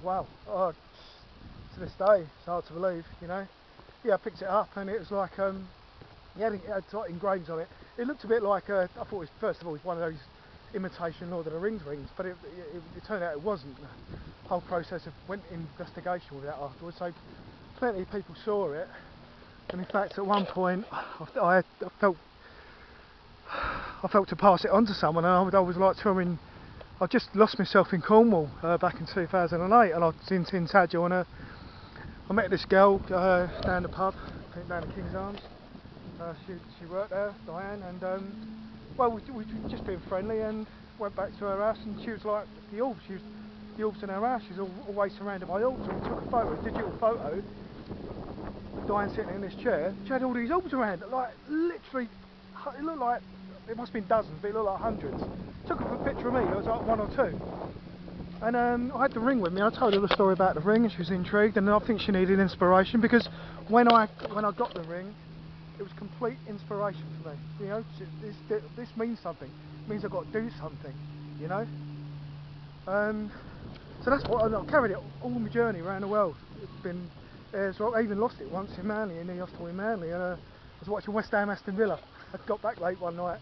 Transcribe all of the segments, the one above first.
wow. Oh, to this day, it's hard to believe, you know. Yeah, I picked it up and it was like, it had like engravings on it. It looked a bit like, I thought it was, first of all, it was one of those imitation Lord of the Rings rings, but it turned out it wasn't. The whole process went in investigation with that afterwards, so plenty of people saw it. And in fact, at one point, I felt to pass it on to someone, and I was like touring. I just lost myself in Cornwall back in 2008, and I was in Tintagel, and I met this girl down the pub, I think down the King's Arms. She worked there, Diane, and well, we were just being friendly, and went back to her house, and she was like the orbs. She was the orbs in her house. She's always surrounded by orbs. And we took a photo, a digital photo. Diane sitting in this chair. She had all these orbs around, like literally. It looked like it must have been dozens, but it looked like hundreds. Took a picture of me. It was like one or two. And I had the ring with me. I told her the story about the ring, and she was intrigued. And I think she needed inspiration, because when I got the ring, it was complete inspiration for me. You know, this means something. It means I've got to do something. You know. So that's what I carried it all my journey around the world. It's been. So I even lost it once in Manly, in the hospital in Manly, and I was watching West Ham Aston Villa. I got back late one night,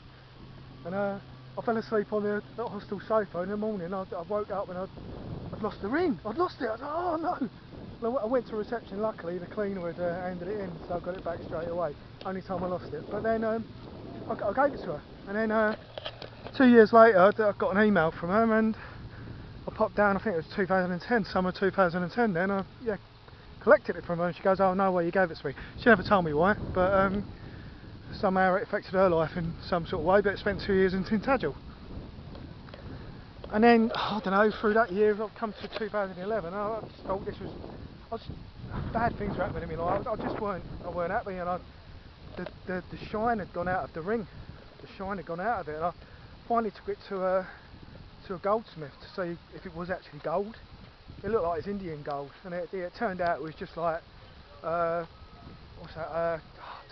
and I fell asleep on the hostel sofa. In the morning, I woke up and I'd lost the ring. I'd lost it. I was like, oh no! And I went to reception. Luckily, the cleaner had handed it in, so I got it back straight away. Only time I lost it. But then I gave it to her, and then 2 years later, I got an email from her, and I popped down. I think it was 2010, summer 2010. Then yeah, collected it from her, and she goes, "Oh no, well you gave it to me." She never told me why, but somehow it affected her life in some sort of way. But it spent 2 years in Tintagel, and then I don't know. Through that year, I've come to 2011. I just thought this was, bad things were happening in my life. I weren't happy, and the shine had gone out of the ring. The shine had gone out of it, and I finally took it to a goldsmith to see if it was actually gold. It looked like it's Indian gold, and it turned out it was just like what's that?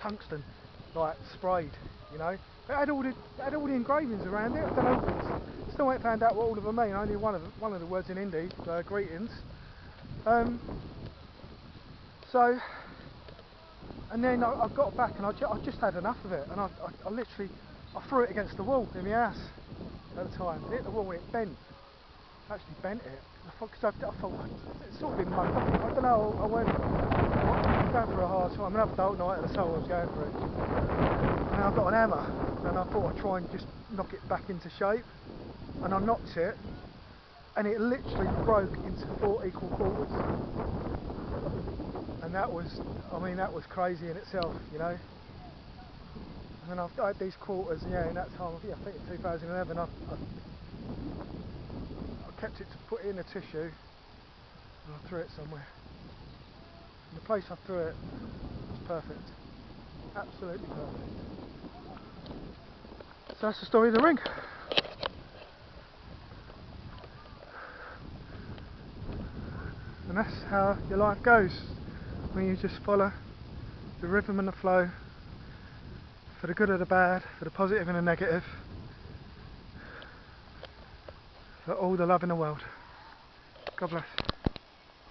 Tungsten, like sprayed. You know, it had all the engravings around it. I don't know. Still ain't found out what all of them mean. Only one of the words in Hindi, greetings. So, and then I got back, and I just had enough of it, and I literally threw it against the wall in my house at the time. It hit the wall and it bent. Actually bent it. I thought it's sort of been mugged up. I don't know. I was going through a hard time. Another dark night at the soul I was going through. And I got an hammer, and I thought I'd try and just knock it back into shape. And I knocked it, and it literally broke into 4 equal quarters. And that was crazy in itself, you know. And then I had these quarters, yeah, in that time, I think in 2011, I kept it to put it in a tissue, and I threw it somewhere. And the place I threw it was perfect, absolutely perfect. So that's the story of the ring. And that's how your life goes, when you just follow the rhythm and the flow, for the good or the bad, for the positive and the negative, for all the love in the world. God bless.